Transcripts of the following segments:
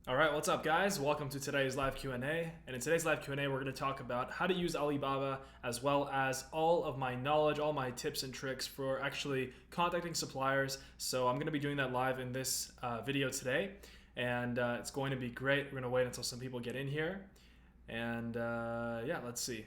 All right, what's up, guys? Welcome to today's live Q&A. And in today's live Q&A, we're going to talk about how to use Alibaba, as well as all of my knowledge, all my tips and tricks for actually contacting suppliers. So I'm going to be doing that live in this video today, and it's going to be great. We're going to wait until some people get in here, and yeah, let's see.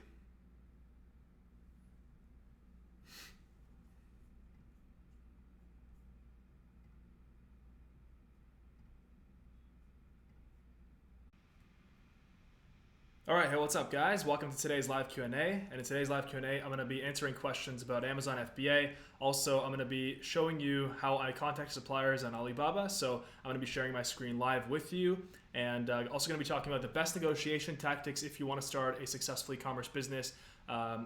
All right, hey, what's up, guys? Welcome to today's live Q&A. And in today's live Q&A, I'm going to be answering questions about Amazon FBA. Also, I'm going to be showing you how I contact suppliers on Alibaba. So I'm going to be sharing my screen live with you, and also going to be talking about the best negotiation tactics if you want to start a successful e-commerce business,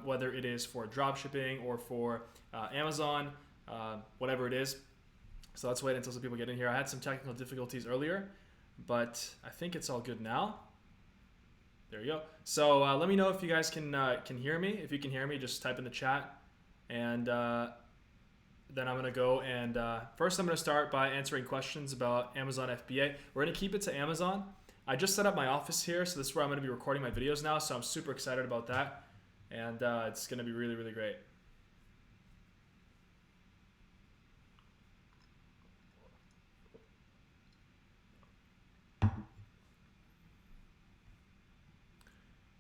whether it is for drop shipping or for Amazon, whatever it is. So let's wait until some people get in here. I had some technical difficulties earlier, but I think it's all good now. There you go. So let me know if you guys can hear me. If you can hear me, just type in the chat. And then I'm going to go and first I'm going to start by answering questions about Amazon FBA. We're going to keep it to Amazon. I just set up my office here, so this is where I'm going to be recording my videos now. So I'm super excited about that. And it's going to be really, really great.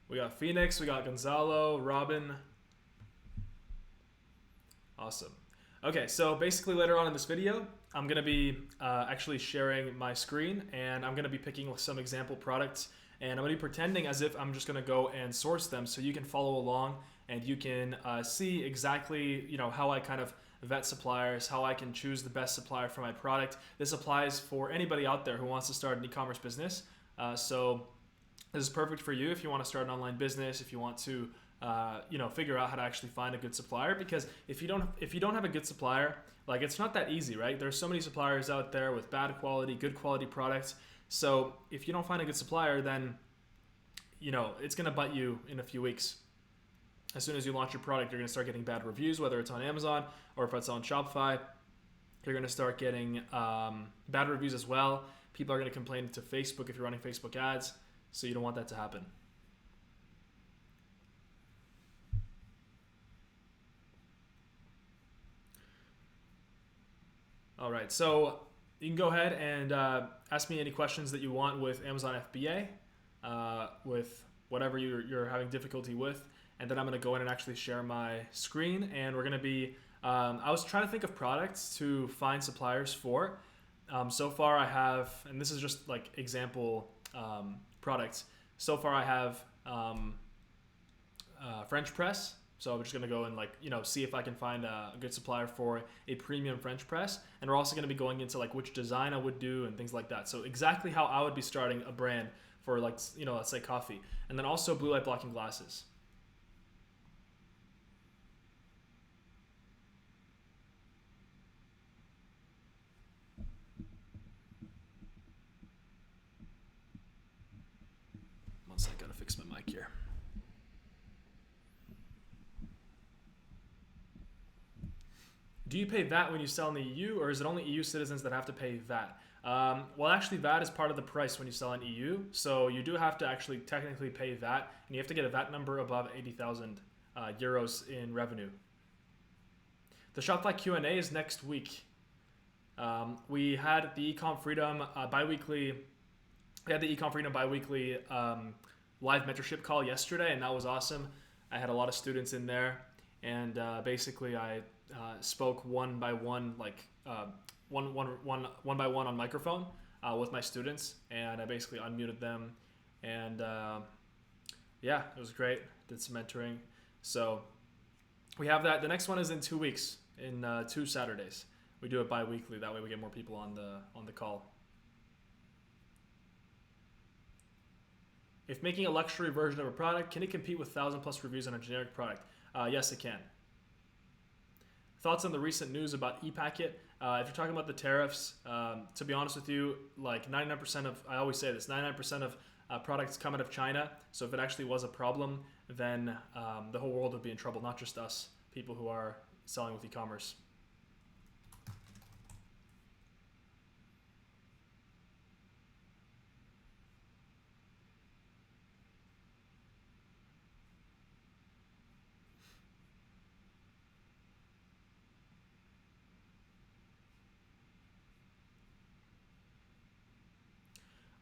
We got Phoenix, we got Gonzalo, Robin. Awesome. Okay, so basically later on in this video, I'm going to be actually sharing my screen, and I'm going to be picking some example products, and I'm going to be pretending as if I'm just going to go and source them so you can follow along and you can see exactly how I kind of vet suppliers, how I can choose the best supplier for my product. This applies for anybody out there who wants to start an e-commerce business. So this is perfect for you if you want to start an online business, if you want to figure out how to actually find a good supplier, because if you don't have a good supplier, like, it's not that easy, right? There's so many suppliers out there with bad quality, good quality products. So if you don't find a good supplier, then it's going to bite you in a few weeks. As soon as you launch your product, you're going to start getting bad reviews, whether it's on Amazon or if it's on Shopify. You're going to start getting bad reviews as well. People are going to complain to Facebook if you're running Facebook ads. So you don't want that to happen. All right, so you can go ahead and ask me any questions that you want with Amazon FBA, with whatever you're having difficulty with, and then I'm going to go in and actually share my screen, and we're going to be, I was trying to think of products to find suppliers for. So far I have, and this is just like example products. So far I have French press. So I'm just going to go and see if I can find a good supplier for a premium French press. And we're also going to be going into which design I would do and things like that. So exactly how I would be starting a brand for let's say coffee. And then also blue light blocking glasses. One sec, gotta fix my mic here. Do you pay VAT when you sell in the EU, or is it only EU citizens that have to pay VAT? Well, actually, VAT is part of the price when you sell in EU, so you do have to actually technically pay VAT, and you have to get a VAT number above 80,000 euros in revenue. The Shopify Q&A is next week. We had the eCom Freedom bi-weekly. We had the eCom Freedom bi-weekly live mentorship call yesterday, and that was awesome. I had a lot of students in there, and basically I spoke one by one on microphone with my students, and I basically unmuted them, and yeah, it was great. Did some mentoring. So we have that. The next one is in 2 weeks, in 2 Saturdays. We do it bi-weekly. That way we get more people on the call. If making a luxury version of a product, can it compete with 1,000+ reviews on a generic product? Yes, it can. Thoughts on the recent news about ePacket? If you're talking about the tariffs, to be honest with you, 99% of, I always say this, 99% of products come out of China. So if it actually was a problem, then the whole world would be in trouble, not just us, people who are selling with e-commerce.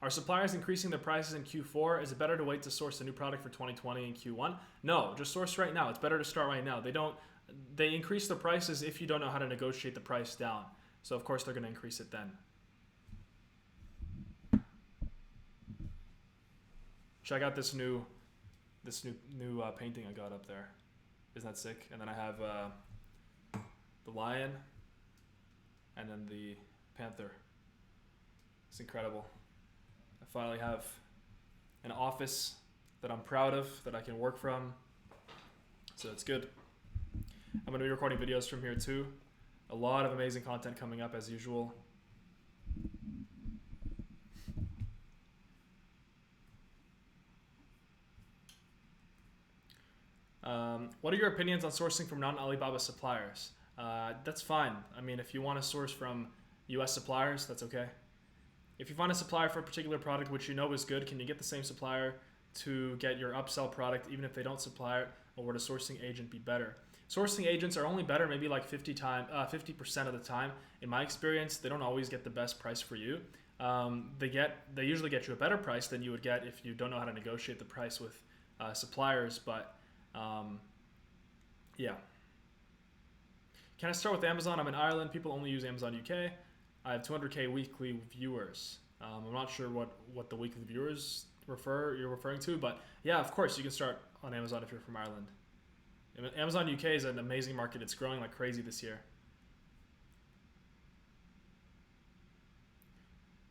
Are suppliers increasing their prices in Q4? Is it better to wait to source a new product for 2020 in Q1? No, just source right now. It's better to start right now. They increase the prices if you don't know how to negotiate the price down. So of course they're going to increase it then. Check out this new painting I got up there. Isn't that sick? And then I have the lion and then the panther. It's incredible. I finally have an office that I'm proud of, that I can work from. So it's good. I'm going to be recording videos from here too. A lot of amazing content coming up as usual. What are your opinions on sourcing from non-Alibaba suppliers? That's fine. I mean, if you want to source from US suppliers, that's okay. If you find a supplier for a particular product which you know is good, can you get the same supplier to get your upsell product even if they don't supply it, or would a sourcing agent be better? Sourcing agents are only better maybe like 50% of the time. In my experience, they don't always get the best price for you. They usually get you a better price than you would get if you don't know how to negotiate the price with suppliers, but yeah. Can I start with Amazon? I'm in Ireland. People only use Amazon UK. I have 200K weekly viewers. I'm not sure what the weekly viewers you're referring to, but yeah, of course you can start on Amazon if you're from Ireland. Amazon UK is an amazing market. It's growing like crazy this year.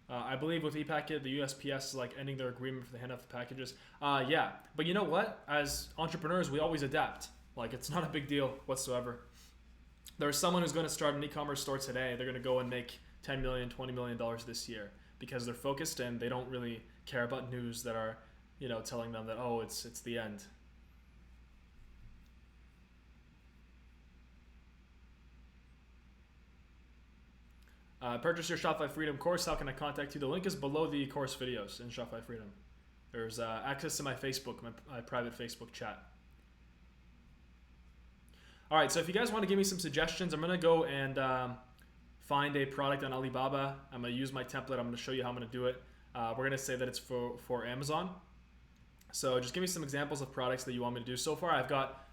I believe with ePacket, the USPS is like ending their agreement for the handoff of packages. Yeah, but you know what? As entrepreneurs, we always adapt. Like, it's not a big deal whatsoever. There's someone who's going to start an e-commerce store today. They're going to go and make $10 million, $20 million this year because they're focused and they don't really care about news that are, telling them that, oh, it's the end. Purchase your Shopify Freedom course. How can I contact you? The link is below the course videos in Shopify Freedom. There's access to my Facebook, my private Facebook chat. All right, so if you guys want to give me some suggestions, I'm going to go and find a product on Alibaba. I'm going to use my template. I'm going to show you how I'm going to do it. We're going to say that it's for Amazon. So just give me some examples of products that you want me to do. So far, I've got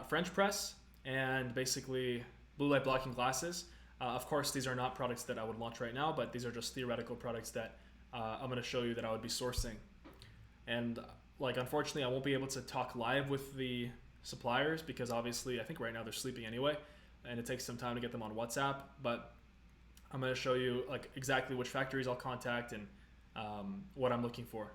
French press and basically blue light blocking glasses. Of course, these are not products that I would launch right now, but these are just theoretical products that I'm going to show you that I would be sourcing. And unfortunately, I won't be able to talk live with the suppliers because obviously I think right now they're sleeping anyway, and it takes some time to get them on WhatsApp. But I'm going to show you exactly which factories I'll contact and what I'm looking for.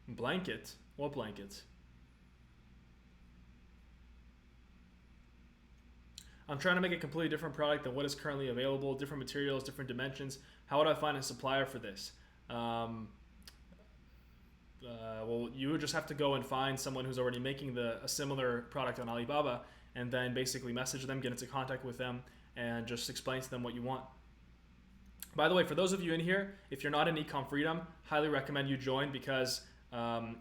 Blanket? What blanket? I'm trying to make a completely different product than what is currently available, different materials, different dimensions. How would I find a supplier for this? Well, you would just have to go and find someone who's already making a similar product on Alibaba and then basically message them, get into contact with them, and just explain to them what you want. By the way, for those of you in here, if you're not in Ecom Freedom, highly recommend you join because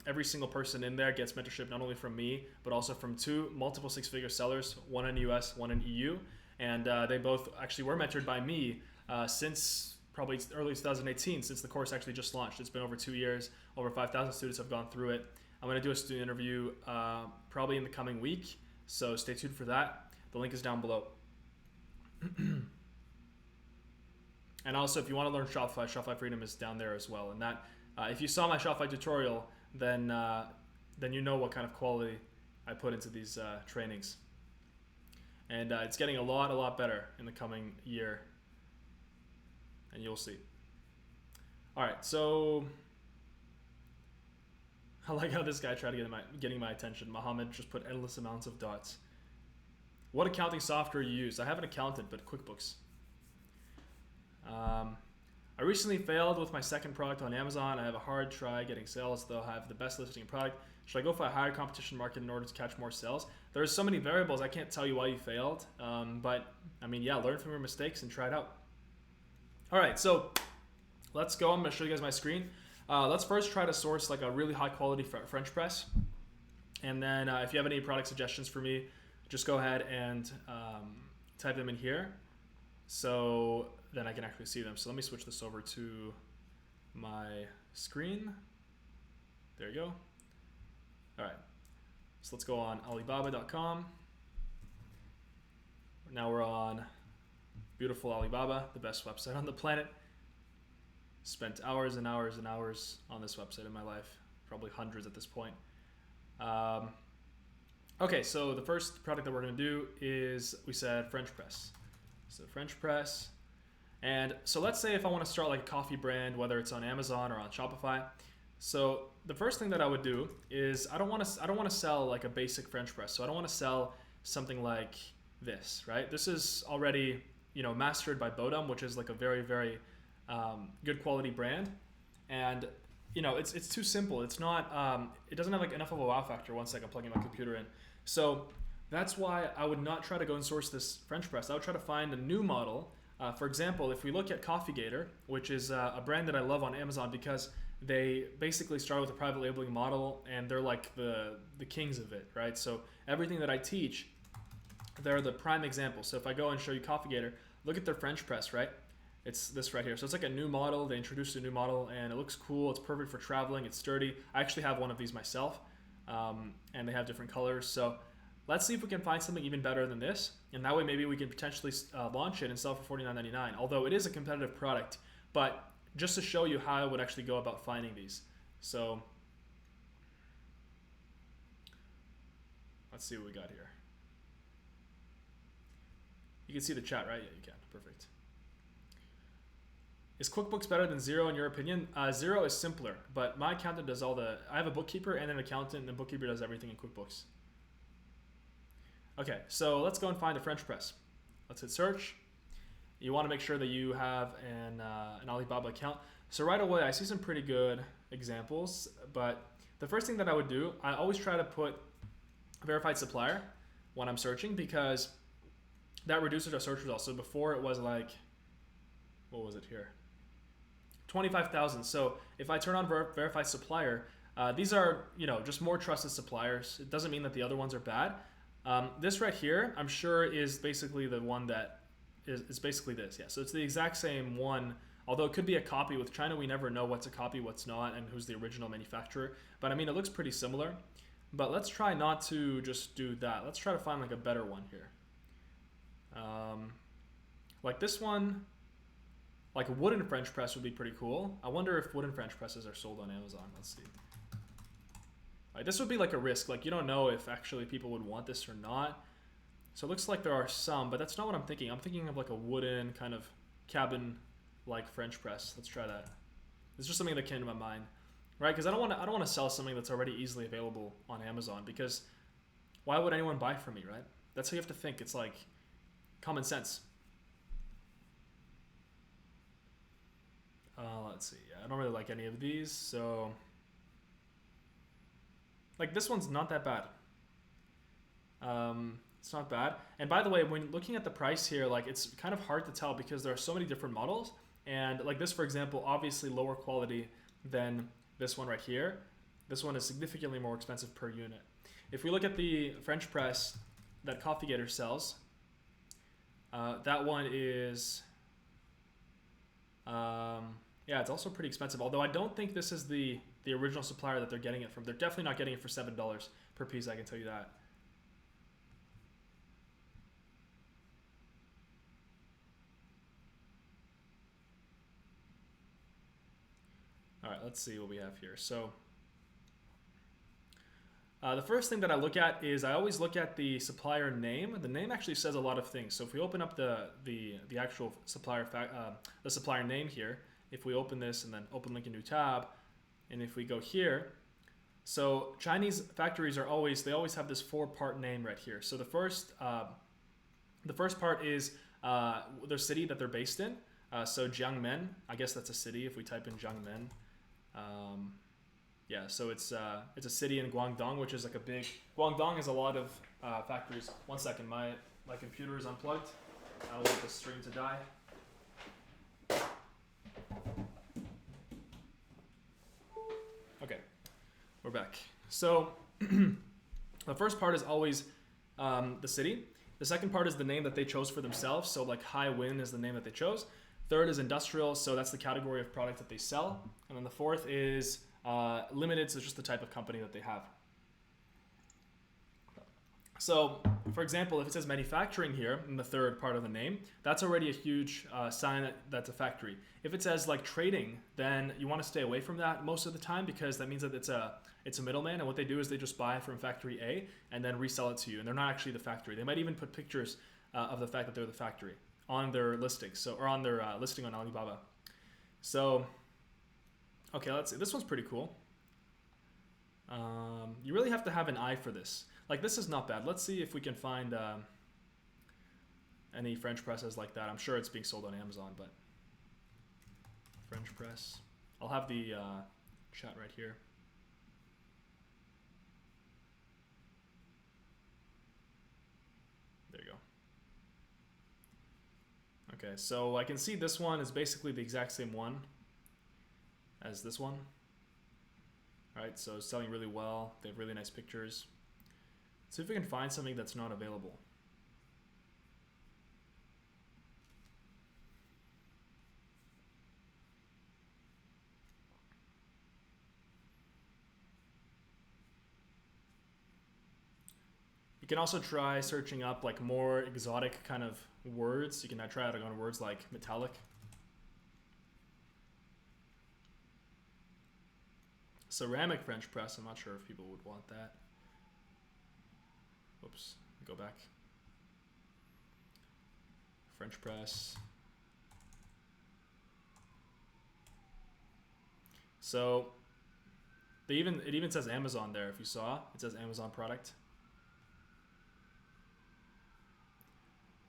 every single person in there gets mentorship not only from me, but also from two multiple six-figure sellers, one in US, one in EU. And they both actually were mentored by me since probably early 2018, since the course actually just launched. It's been over 2 years. Over 5,000 students have gone through it. I'm going to do a student interview probably in the coming week, so stay tuned for that. The link is down below. And also, if you want to learn Shopify, Shopify Freedom is down there as well. And that, if you saw my Shopify tutorial, then you know what kind of quality I put into these trainings. And it's getting a lot better in the coming year. And you'll see. All right, so I like how this guy tried to getting my attention. Mohammed just put endless amounts of dots. What accounting software you use? I have an accountant, but QuickBooks. I recently failed with my second product on Amazon. I have a hard try getting sales, though I have the best listing and product. Should I go for a higher competition market in order to catch more sales? There's so many variables, I can't tell you why you failed. But I mean, yeah, learn from your mistakes and try it out. All right, so let's go. I'm gonna show you guys my screen. Let's first try to source like a really high quality French press. And then if you have any product suggestions for me, just go ahead and type them in here. So then I can actually see them. So let me switch this over to my screen. There you go. All right, so let's go on Alibaba.com. Now we're on beautiful Alibaba, the best website on the planet. Spent hours and hours and hours on this website in my life, probably hundreds at this point. Okay, so the first product that we're gonna do is, we said French press. So French press. And so let's say if I wanna start like a coffee brand, whether it's on Amazon or on Shopify. So the first thing that I would do is I don't wanna sell like a basic French press. So I don't wanna sell something like this, right? This is already, mastered by Bodum, which is like a very, very good quality brand. And it's too simple. It's not, it doesn't have like enough of a wow factor once I'm plugging my computer in. So that's why I would not try to go and source this French press. I would try to find a new model. For example, if we look at Coffee Gator, which is a brand that I love on Amazon because they basically start with a private labeling model and they're like the kings of it, right? So everything that I teach, they're the prime example. So if I go and show you Coffee Gator, look at their French press, right? It's this right here. So it's like a new model. They introduced a new model and it looks cool. It's perfect for traveling. It's sturdy. I actually have one of these myself, and they have different colors. So let's see if we can find something even better than this. And that way maybe we can potentially launch it and sell for $49.99. Although it is a competitive product, but just to show you how I would actually go about finding these. So let's see what we got here. You can see the chat, right? Yeah, you can. Perfect. Is QuickBooks better than Xero in your opinion? Xero is simpler, but my accountant does I have a bookkeeper and an accountant, and the bookkeeper does everything in QuickBooks. Okay, so let's go and find a French press. Let's hit search. You want to make sure that you have an Alibaba account. So right away, I see some pretty good examples, but the first thing that I would do, I always try to put verified supplier when I'm searching because that reduces our search results. So before it was like, what was it here? 25,000. So if I turn on verified supplier, these are, just more trusted suppliers. It doesn't mean that the other ones are bad. This right here, I'm sure is basically the one that is basically this. Yeah, so it's the exact same one, although it could be a copy. With China, we never know what's a copy, what's not, and who's the original manufacturer. But I mean, it looks pretty similar. But let's try not to just do that. Let's try to find like a better one here. Like this one, like a wooden French press would be pretty cool. I wonder if wooden French presses are sold on Amazon. Let's see. Like this would be like a risk. Like you don't know if actually people would want this or not. So it looks like there are some, but that's not what I'm thinking. I'm thinking of like a wooden kind of cabin-like French press. Let's try that. It's just something that came to my mind, right? Because I don't want to sell something that's already easily available on Amazon. Because why would anyone buy from me, right? That's how you have to think. It's like common sense. Let's see. I don't really like any of these, so like this one's not that bad. It's not bad. And by the way, when looking at the price here, like it's kind of hard to tell because there are so many different models. And like this, for example, obviously lower quality than this one right here. This one is significantly more expensive per unit. If we look at the French press that Coffee Gator sells, that one is, yeah, it's also pretty expensive. Although I don't think this is the original supplier that they're getting it from. They're definitely not getting it for $7 per piece, I can tell you that. All right, let's see what we have here. So the first thing that I look at is I always look at the supplier name. The name actually says a lot of things. So if we open up the actual supplier the supplier name here, if we open this and then open link a new tab, and if we go here, so Chinese factories they always have this 4-part name right here. So the first part is their city that they're based in. So Jiangmen, I guess that's a city if we type in Jiangmen. Yeah, so it's a city in Guangdong, which is like a big. Guangdong has a lot of factories. One second, my computer is unplugged. I don't want the stream to die. we're back. So the first part is always the city. The second part is the name that they chose for themselves. So like High Win is the name that they chose. Third is industrial, so that's the category of product that they sell. And then the fourth is limited, so it's just the type of company that they have. So, for example, if it says manufacturing here in the third part of the name, that's already a huge sign that that's a factory. If it says like trading, then you want to stay away from that most of the time, because that means that it's a middleman, and what they do is they just buy from factory A and then resell it to you, and they're not actually the factory. They might even put pictures of the fact that they're the factory on their listings, or on their listing on Alibaba. So, okay, let's see. This one's pretty cool. You really have to have an eye for this. Like, this is not bad. Let's see if we can find any French presses like that. I'm sure it's being sold on Amazon, but French press. I'll have the chat right here. There you go. Okay, so I can see this one is basically the exact same one as this one. All right, so it's selling really well. They have really nice pictures. See if we can find something that's not available. You can also try searching up like more exotic kind of words. You can try out on words like metallic. Ceramic French press, I'm not sure if people would want that. Oops, go back. French press. So it even says Amazon there. If you saw, it says Amazon product.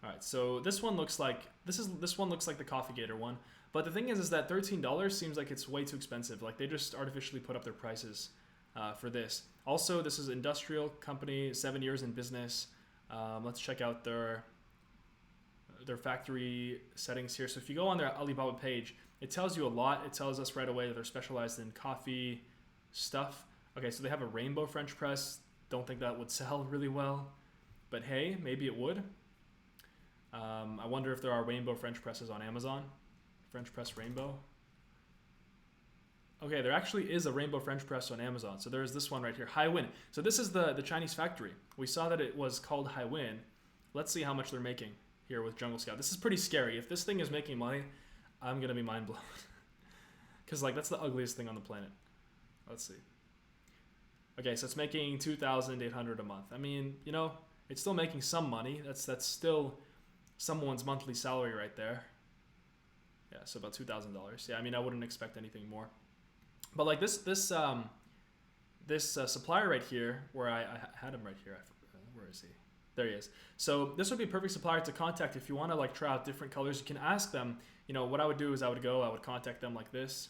All right, so this one looks like this one looks like the Coffee Gator one, but the thing is that $13 seems like it's way too expensive. Like, they just artificially put up their prices for this. Also, this is industrial company, 7 years in business. Let's check out their factory settings here. So if you go on their Alibaba page, it tells you a lot. It tells us right away that they're specialized in coffee stuff. Okay, so they have a rainbow French press. Don't think that would sell really well, but hey, maybe it would. I wonder if there are rainbow French presses on Amazon. French press rainbow. Okay, there actually is a rainbow French press on Amazon. So there's this one right here, High Win. So this is the Chinese factory. We saw that it was called High Win. Let's see how much they're making here with Jungle Scout. This is pretty scary. If this thing is making money, I'm gonna be mind blown. Because like, that's the ugliest thing on the planet. Let's see. Okay, so it's making $2,800 a month. I mean, you know, it's still making some money. That's still someone's monthly salary right there. Yeah, so about $2,000. Yeah, I mean, I wouldn't expect anything more. But like this supplier right here, where I had him right here. Where is he? There he is. So this would be a perfect supplier to contact if you want to like try out different colors. You can ask them. You know, what I would do is I would contact them like this.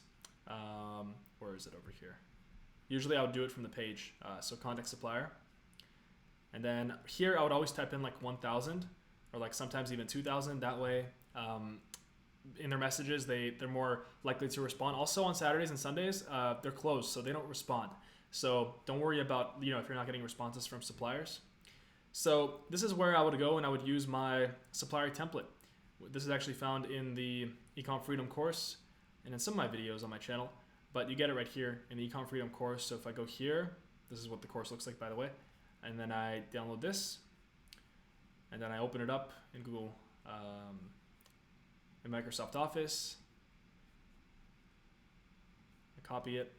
Where is it over here? Usually I would do it from the page. So contact supplier. And then here I would always type in like 1,000 or like sometimes even 2,000. That way, in their messages, they're more likely to respond. Also on Saturdays and Sundays, they're closed, so they don't respond. So don't worry about, you know, if you're not getting responses from suppliers. So this is where I would go and I would use my supplier template. This is actually found in the Ecom Freedom course and in some of my videos on my channel, but you get it right here in the Ecom Freedom course. So if I go here, this is what the course looks like, by the way, and then I download this, and then I open it up in Google, in Microsoft Office. I copy it.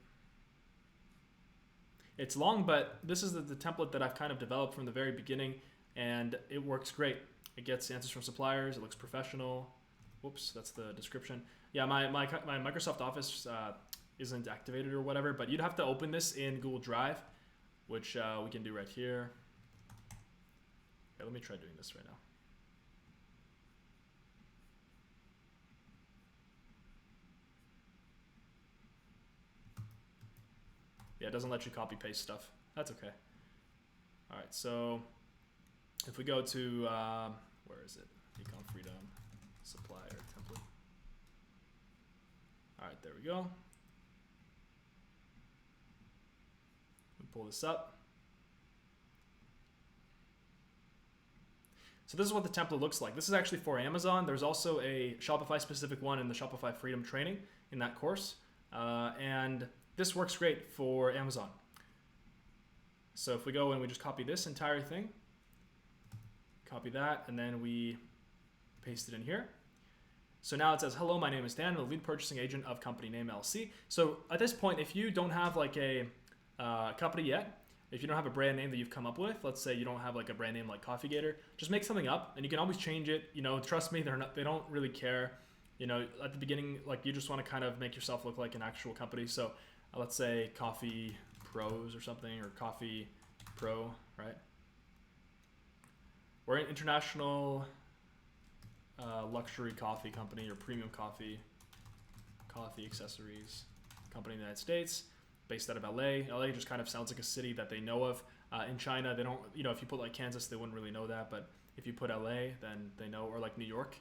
It's long, but this is the template that I've kind of developed from the very beginning, and it works great. It gets answers from suppliers. It looks professional. Whoops, that's the description. Yeah, my Microsoft Office isn't activated or whatever, but you'd have to open this in Google Drive, which we can do right here. Okay, let me try doing this right now. Yeah, it doesn't let you copy paste stuff. That's okay. All right, so if we go to, where is it? Ecom Freedom supplier template. All right, there we go. pull this up. So this is what the template looks like. This is actually for Amazon. There's also a Shopify specific one in the Shopify Freedom training in that course. And this works great for Amazon. So if we go and we just copy this entire thing, copy that, and then we paste it in here. So now it says, hello, my name is Dan, I'm the lead purchasing agent of company name LLC. So at this point, if you don't have like a company yet, if you don't have a brand name that you've come up with, let's say you don't have like a brand name like Coffee Gator, just make something up and you can always change it. You know, trust me, they don't really care. You know, at the beginning, like you just want to kind of make yourself look like an actual company. So let's say Coffee Pros or something, or Coffee Pro, right? We're an international luxury coffee company, or premium coffee accessories company in the United States, based out of LA. LA just kind of sounds like a city that they know of. In China, they don't, you know, if you put like Kansas, they wouldn't really know that, but if you put LA, then they know, or like New York.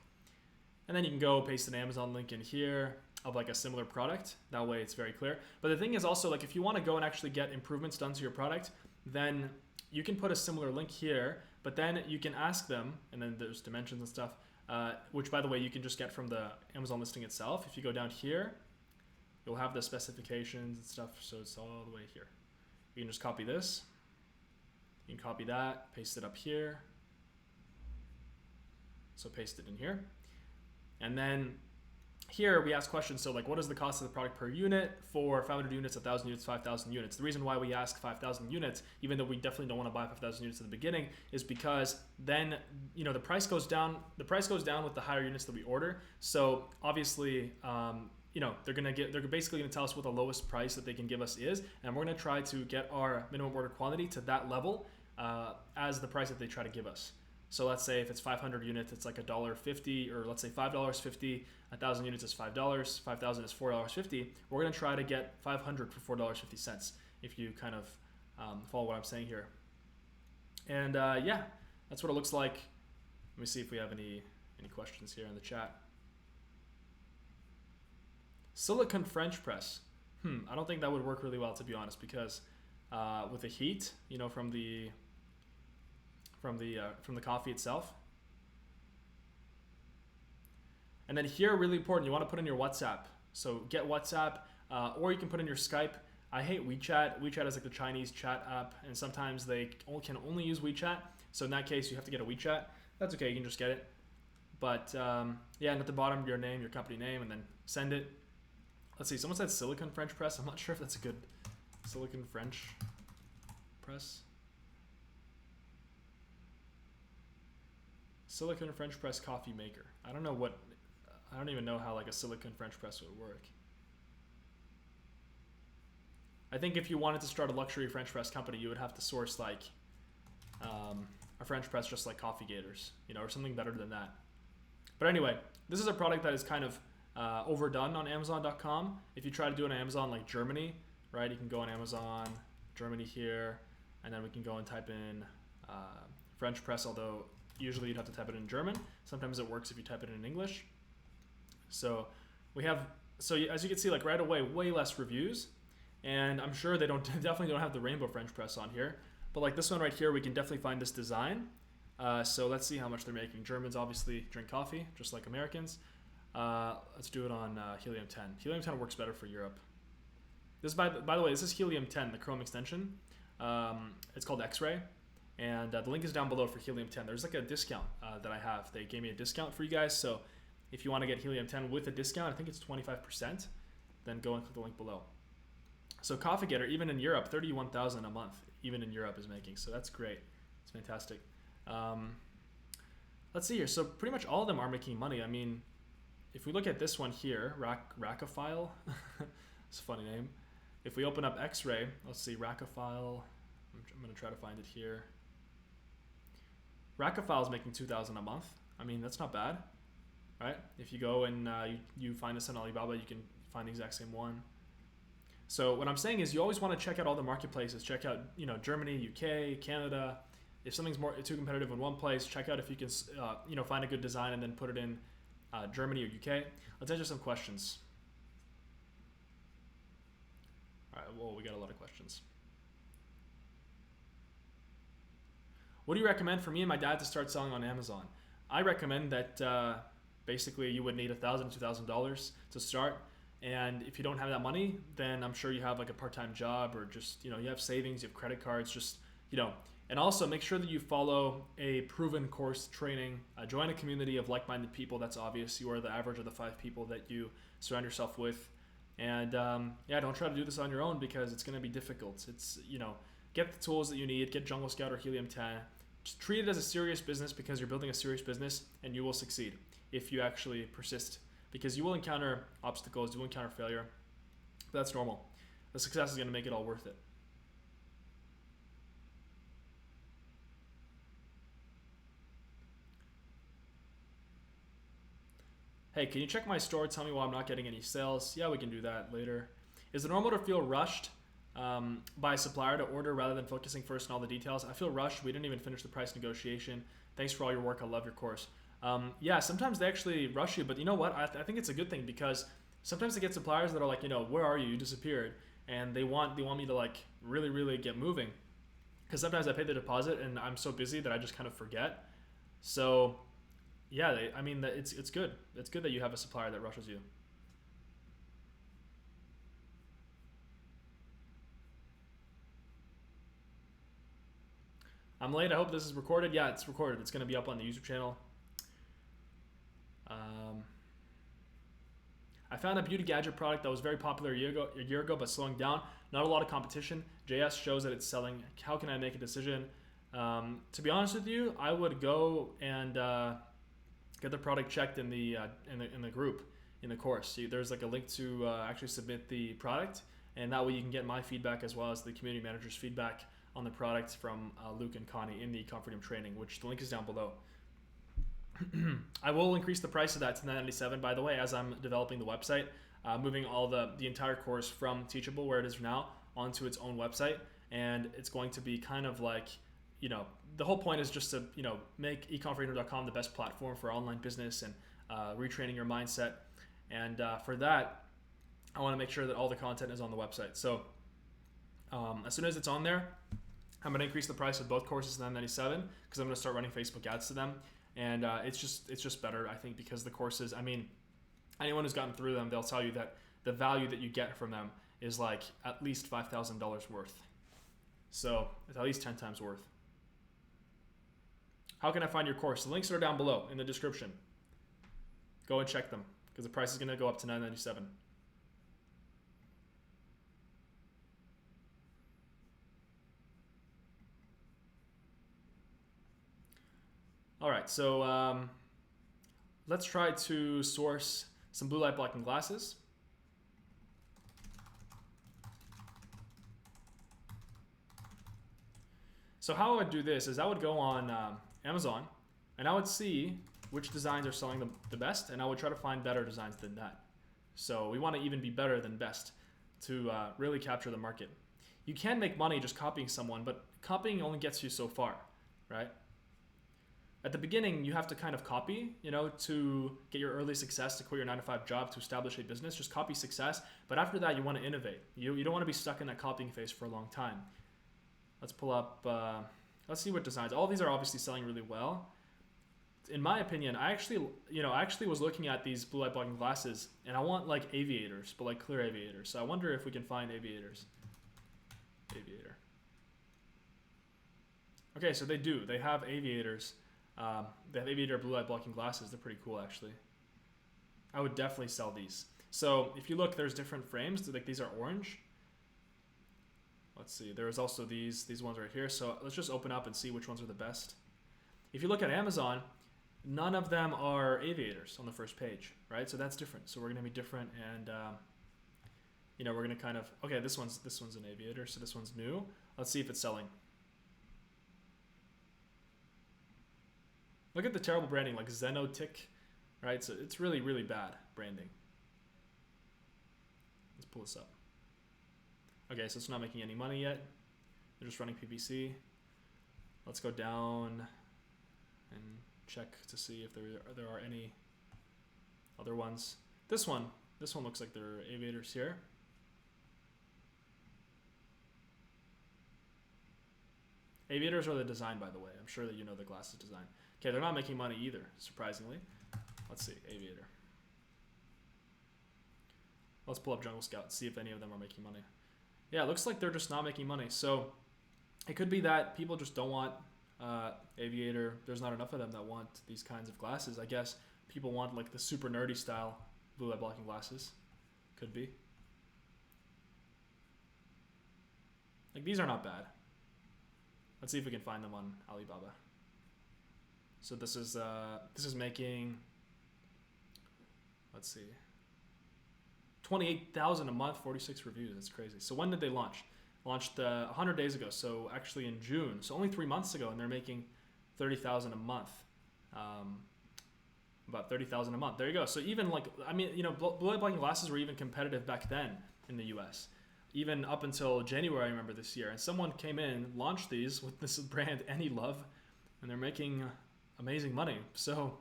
And then you can go paste an Amazon link in here of like a similar product. That way it's very clear. But the thing is also, like, if you want to go and actually get improvements done to your product, then you can put a similar link here, but then you can ask them, and then there's dimensions and stuff, which by the way, you can just get from the Amazon listing itself. If you go down here, you'll have the specifications and stuff. So it's all the way here. You can just copy this. You can copy that, paste it up here. So paste it in here. And then here we ask questions. So like, what is the cost of the product per unit for 500 units, 1,000 units, 5,000 units? The reason why we ask 5,000 units, even though we definitely don't want to buy 5,000 units at the beginning, is because then, you know, the price goes down. The price goes down with the higher units that we order. So obviously, you know, they're basically gonna tell us what the lowest price that they can give us is, and we're gonna try to get our minimum order quantity to that level as the price that they try to give us. So let's say if it's 500 units, it's like $1.50, or let's say $5.50. 1,000 units is $5. 5,000 is $4.50. We're gonna try to get 500 for $4.50. If you kind of follow what I'm saying here. And yeah, that's what it looks like. Let me see if we have any questions here in the chat. Silicone French press. I don't think that would work really well, to be honest, because with the heat, you know, from the coffee itself. And then here, really important, you want to put in your WhatsApp. So get WhatsApp, or you can put in your Skype. I hate WeChat. WeChat is like the Chinese chat app, and sometimes they can only use WeChat. So in that case, you have to get a WeChat. That's okay, you can just get it. But yeah, and at the bottom, your name, your company name, and then send it. Let's see, someone said Silicone French press. I'm not sure if that's a good Silicone French press. Silicone French press coffee maker. I don't even know how like a silicone French press would work. I think if you wanted to start a luxury French press company, you would have to source like a French press just like Coffee Gators, you know, or something better than that. But anyway, this is a product that is kind of overdone on Amazon.com. If you try to do it on Amazon like Germany, right, you can go on Amazon, Germany here, and then we can go and type in French press, although usually you'd have to type it in German. Sometimes it works if you type it in English. So we have, so as you can see, like right away, way less reviews. And I'm sure they definitely don't have the rainbow French press on here. But like this one right here, we can definitely find this design. So let's see how much they're making. Germans obviously drink coffee, just like Americans. Let's do it on Helium 10. Helium 10 works better for Europe. This, by the way, this is Helium 10, the Chrome extension. It's called X-Ray. And the link is down below for Helium 10. There's like a discount that I have. They gave me a discount for you guys. So if you want to get Helium 10 with a discount, I think it's 25%, then go and click the link below. So Coffee Getter, even in Europe, 31,000 a month, even in Europe is making. So that's great. It's fantastic. Let's see here. So pretty much all of them are making money. I mean, if we look at this one here, Rackophile, it's a funny name. If we open up X-Ray, let's see, Rackophile. I'm going to try to find it here. Rackophile is making 2,000 a month. I mean, that's not bad, right? If you go and you find this on Alibaba, you can find the exact same one. So what I'm saying is you always want to check out all the marketplaces. Check out, you know, Germany, UK, Canada. If something's too competitive in one place, check out if you can, you know, find a good design and then put it in Germany or UK. Let's answer some questions. All right, well, we got a lot of questions. What do you recommend for me and my dad to start selling on Amazon? I recommend that basically you would need $1,000, $2,000 to start. And if you don't have that money, then I'm sure you have like a part-time job, or just, you have savings, you have credit cards, just, and also make sure that you follow a proven course training, join a community of like-minded people. That's obvious. You are the average of the 5 people that you surround yourself with. And don't try to do this on your own, because it's going to be difficult. It's, get the tools that you need, get Jungle Scout or Helium 10. Just treat it as a serious business, because you're building a serious business, and you will succeed if you actually persist. Because you will encounter obstacles, you will encounter failure. But that's normal. The success is going to make it all worth it. Hey, can you check my store? Tell me why I'm not getting any sales. Yeah, we can do that later. Is it normal to feel rushed by a supplier to order rather than focusing first on all the details? I feel rushed. We didn't even finish the price negotiation. Thanks for all your work. I love your course. Yeah, sometimes they actually rush you, but you know what? I think it's a good thing, because sometimes they get suppliers that are like, where are you? You disappeared, and they want me to like really, really get moving, because sometimes I pay the deposit and I'm so busy that I just kind of forget. So yeah, it's good. It's good that you have a supplier that rushes you. I'm late. I hope this is recorded. Yeah, it's recorded. It's going to be up on the YouTube channel. I found a beauty gadget product that was very popular a year ago, but slowing down. Not a lot of competition. JS shows that it's selling. How can I make a decision? To be honest with you, I would go and get the product checked in the group, in the course. See, there's like a link to actually submit the product, and that way you can get my feedback as well as the community manager's feedback on the product from Luke and Connie in the Comfortium training, which the link is down below. I will increase the price of that to $9.97, by the way, as I'm developing the website, moving all the entire course from Teachable, where it is now, onto its own website. And it's going to be kind of like, the whole point is just to, make eComfortium.com the best platform for online business and retraining your mindset. And for that, I want to make sure that all the content is on the website. So as soon as it's on there, I'm going to increase the price of both courses to $9.97, because I'm going to start running Facebook ads to them. And it's just better, I think, because the courses, anyone who's gotten through them, they'll tell you that the value that you get from them is like at least $5,000 worth. So it's at least 10 times worth. How can I find your course? The links are down below in the description. Go and check them, because the price is going to go up to $9.97. All right, so let's try to source some blue light blocking glasses. So how I would do this is I would go on Amazon, and I would see which designs are selling the best, and I would try to find better designs than that. So we want to even be better than best to really capture the market. You can make money just copying someone, but copying only gets you so far, right? At the beginning, you have to kind of copy, to get your early success, to quit your 9-to-5 job, to establish a business. Just copy success. But after that, you want to innovate. You don't want to be stuck in that copying phase for a long time. Let's pull up, let's see what designs. All these are obviously selling really well. In my opinion, I actually was looking at these blue light blocking glasses, and I want like aviators, but like clear aviators. So I wonder if we can find aviators. Aviator. Okay, so they do. They have aviators. They have aviator blue light blocking glasses. They're pretty cool, actually. I would definitely sell these. So if you look, there's different frames. Like these are orange. Let's see. There's also these ones right here. So let's just open up and see which ones are the best. If you look at Amazon, none of them are aviators on the first page, right? So that's different. So we're gonna be different, and we're gonna kind of, okay, this one's an aviator, so this one's new. Let's see if it's selling. Look at the terrible branding, like Xenotic, right? So it's really, really bad branding. Let's pull this up. Okay, so it's not making any money yet. They're just running PPC. Let's go down and check to see if there are any other ones. This one looks like there are aviators here. Aviators are the design, by the way. I'm sure that you know the glasses design. Okay, they're not making money either, surprisingly. Let's see, Aviator. Let's pull up Jungle Scout and see if any of them are making money. Yeah, it looks like they're just not making money. So it could be that people just don't want Aviator. There's not enough of them that want these kinds of glasses. I guess people want like the super nerdy style blue light blocking glasses. Could be. Like these are not bad. Let's see if we can find them on Alibaba. So this is making, let's see, 28,000 a month, 46 reviews. That's crazy. So when did they launch? Launched 100 days ago. So actually in June. So only 3 months ago, and they're making 30,000 a month. About 30,000 a month. There you go. So even like, I mean, you know, blue light blocking glasses were even competitive back then in the US. Even up until January, I remember this year. And someone came in, launched these with this brand AnyLove, and they're making amazing money. So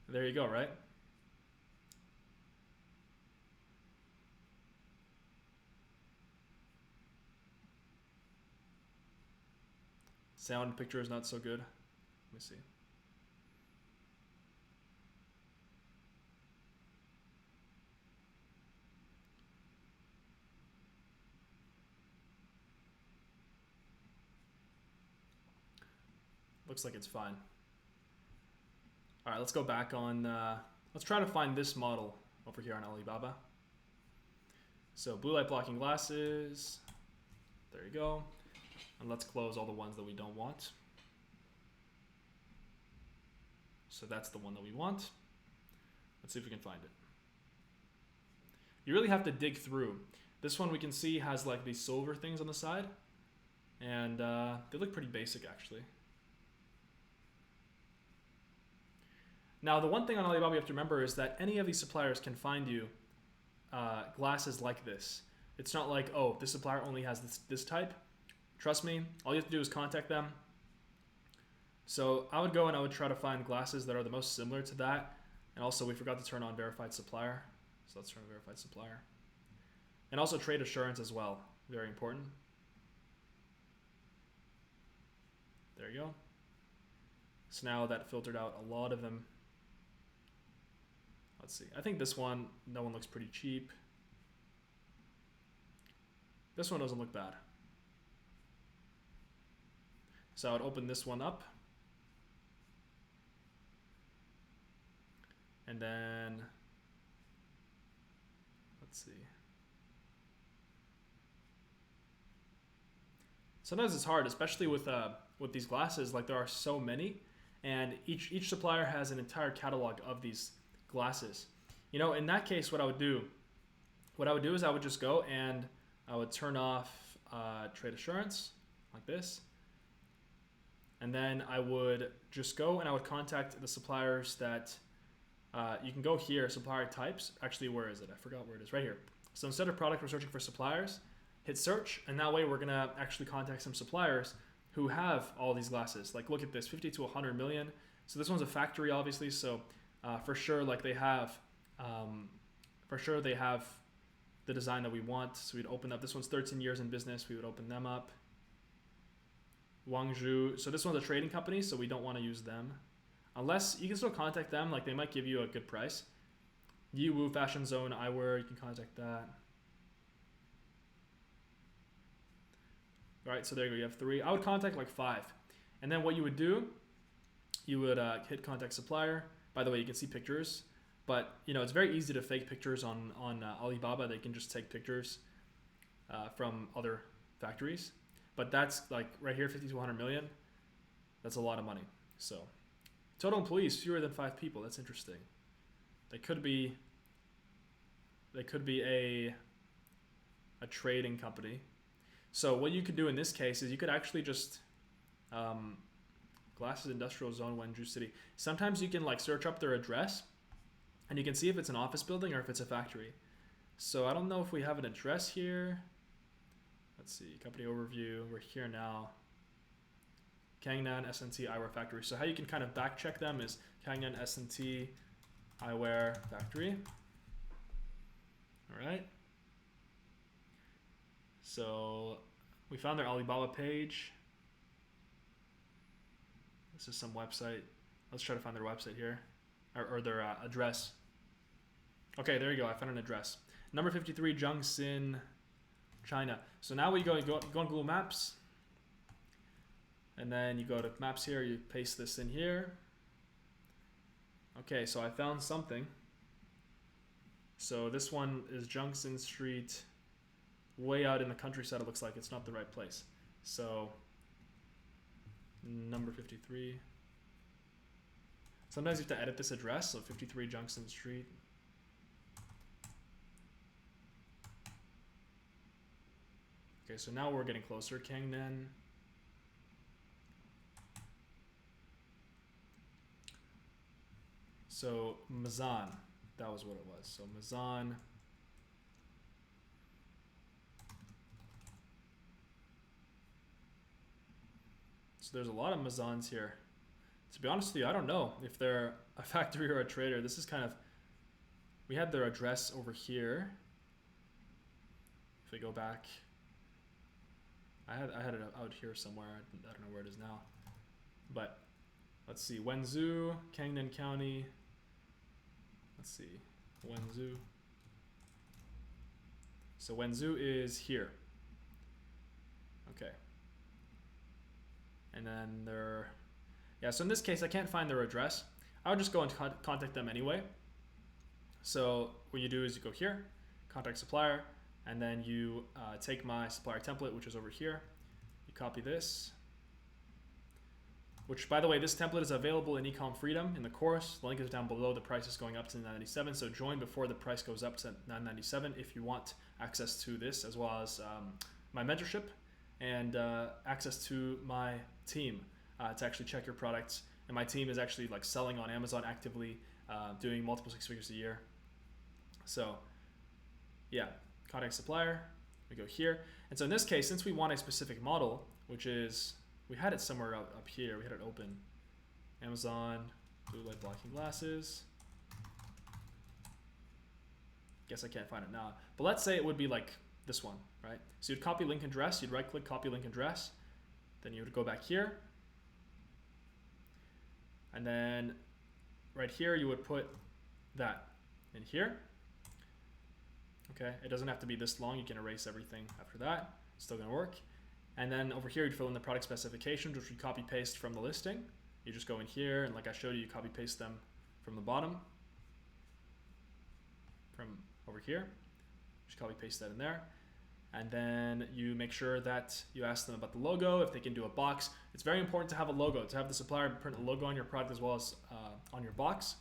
there you go, right? Sound picture is not so good. Let me see. Looks like it's fine. All right, let's go back on, let's try to find this model over here on Alibaba. So blue light blocking glasses, there you go. And let's close all the ones that we don't want. So that's the one that we want. Let's see if we can find it. You really have to dig through. This one we can see has like these silver things on the side, and they look pretty basic actually. Now, the one thing on Alibaba you have to remember is that any of these suppliers can find you glasses like this. It's not like, oh, this supplier only has this type. Trust me, all you have to do is contact them. So I would go and I would try to find glasses that are the most similar to that. And also, we forgot to turn on verified supplier. So let's turn on verified supplier. And also trade assurance as well. Very important. There you go. So now that filtered out a lot of them. Let's see. I think this one, no one looks pretty cheap. This one doesn't look bad. So I would open this one up. And then, let's see. Sometimes it's hard, especially with these glasses. Like there are so many, and each supplier has an entire catalog of these glasses. You know, in that case, what I would do is I would just go and I would turn off trade assurance like this. And then I would just go and I would contact the suppliers that, you can go here, supplier types. Actually, where is it? I forgot where it is, right here. So instead of product, we're searching for suppliers, hit search, and that way we're gonna actually contact some suppliers who have all these glasses. Like look at this, 50 to 100 million. So this one's a factory, obviously. So for sure, like they have the design that we want. So we'd open up, this one's 13 years in business. We would open them up. Wangzhou. So this one's a trading company, so we don't want to use them. Unless you can still contact them, like they might give you a good price. Yiwu Fashion Zone Eyewear, you can contact that. All right, so there you go, you have 3. I would contact like 5. And then what you would do, you would hit contact supplier. By the way, you can see pictures, but you know, it's very easy to fake pictures on Alibaba. They can just take pictures from other factories. But that's like right here, 50 to 100 million. That's a lot of money. So total employees, fewer than 5 people. That's interesting. They could be a trading company. So what you could do in this case is you could actually just Glasses Industrial Zone, Wenzhou City. Sometimes you can like search up their address and you can see if it's an office building or if it's a factory. So I don't know if we have an address here. Let's see, company overview. We're here now. Gangnan S&T Eyewear Factory. So how you can kind of back check them is Gangnan S&T Eyewear Factory. All right. So we found their Alibaba page. This is some website. Let's try to find their website here, or their address. Okay, there you go. I found an address. Number 53, Zhangxin, China. So now we go on Google Maps, and then you go to Maps here. You paste this in here. Okay, so I found something. So this one is Zhangxin Street, way out in the countryside. It looks like it's not the right place. So number 53. Sometimes you have to edit this address. So 53 Zhangxin Street. Okay, so now we're getting closer. Kangnan. So Mazan, that was what it was. So Mazan. So there's a lot of Mazans here. To be honest with you, I don't know if they're a factory or a trader. This is kind of, we had their address over here. If we go back, I had it out here somewhere. I don't know where it is now. But let's see, Wenzhou, Kangnan County. Let's see, Wenzhou. So Wenzhou is here. Okay. And then they're, yeah, so in this case, I can't find their address. I would just go and contact them anyway. So what you do is you go here, contact supplier, and then you take my supplier template, which is over here. You copy this, which, by the way, this template is available in Ecom Freedom in the course. The link is down below. The price is going up to $9.97, so join before the price goes up to $9.97 if you want access to this, as well as my mentorship and access to my team to actually check your products. And my team is actually like selling on Amazon actively, doing multiple 6 figures a year. So yeah, contact supplier, we go here. And so in this case, since we want a specific model, which is, we had it somewhere up here, we had it open. Amazon, blue light blocking glasses. Guess I can't find it now. But let's say it would be like this one, right? So you'd copy link address, you'd right click, copy link address. Then you would go back here. And then right here, you would put that in here. Okay, it doesn't have to be this long. You can erase everything after that. It's still gonna work. And then over here, you'd fill in the product specifications, which we copy paste from the listing. You just go in here, and like I showed you, you copy paste them from the bottom, from over here. Just copy paste that in there. And then you make sure that you ask them about the logo, if they can do a box. It's very important to have a logo, to have the supplier print a logo on your product as well as on your box.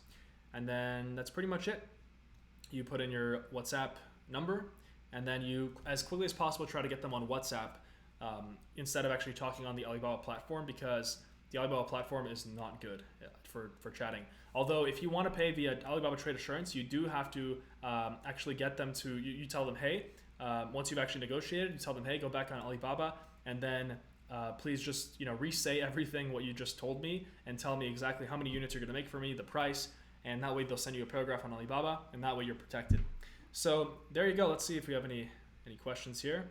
And then that's pretty much it. You put in your WhatsApp number, and then you, as quickly as possible, try to get them on WhatsApp instead of actually talking on the Alibaba platform, because the Alibaba platform is not good for chatting. Although if you want to pay via Alibaba Trade Assurance, you do have to actually get them to, you tell them, hey, once you've actually negotiated, you tell them, hey, go back on Alibaba, and then please just re-say everything what you just told me, and tell me exactly how many units you're going to make for me, the price, and that way they'll send you a paragraph on Alibaba, and that way you're protected. So there you go. Let's see if we have any questions here.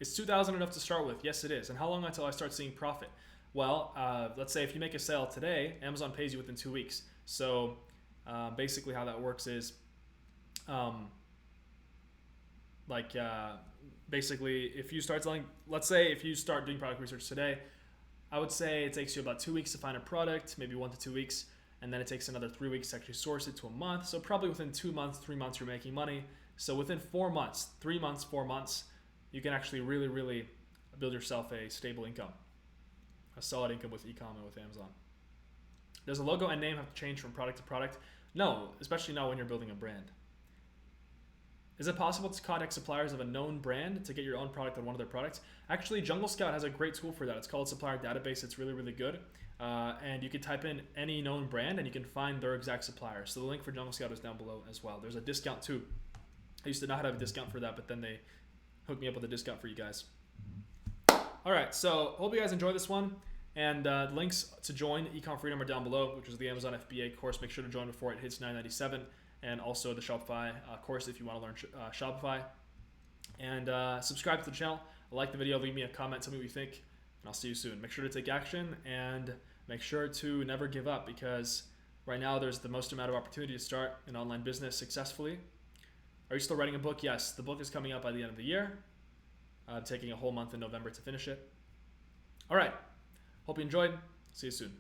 Is 2,000 enough to start with? Yes, it is. And how long until I start seeing profit? Well, let's say if you make a sale today, Amazon pays you within 2 weeks. So basically how that works is basically if you start selling, let's say if you start doing product research today, I would say it takes you about 2 weeks to find a product, maybe 1 to 2 weeks, and then it takes another 3 weeks to actually source it to a month. So probably within 2 months, 3 months, you're making money. So within 4 months, 3 months, 4 months, you can actually really, really build yourself a stable income, a solid income with ecom and with Amazon. Does the logo and name have to change from product to product? No, especially not when you're building a brand. Is it possible to contact suppliers of a known brand to get your own product on one of their products? Actually, Jungle Scout has a great tool for that. It's called Supplier Database. It's really, really good. And you can type in any known brand and you can find their exact supplier. So the link for Jungle Scout is down below as well. There's a discount too. I used to not have a discount for that, but then they hooked me up with a discount for you guys. All right, so hope you guys enjoy this one. And links to join Ecom Freedom are down below, which is the Amazon FBA course. Make sure to join before it hits $9.97. And also the Shopify course if you want to learn Shopify. And subscribe to the channel. Like the video, leave me a comment, tell me what you think, and I'll see you soon. Make sure to take action and make sure to never give up, because right now there's the most amount of opportunity to start an online business successfully. Are you still writing a book? Yes, the book is coming out by the end of the year. I'm taking a whole month in November to finish it. All right, hope you enjoyed. See you soon.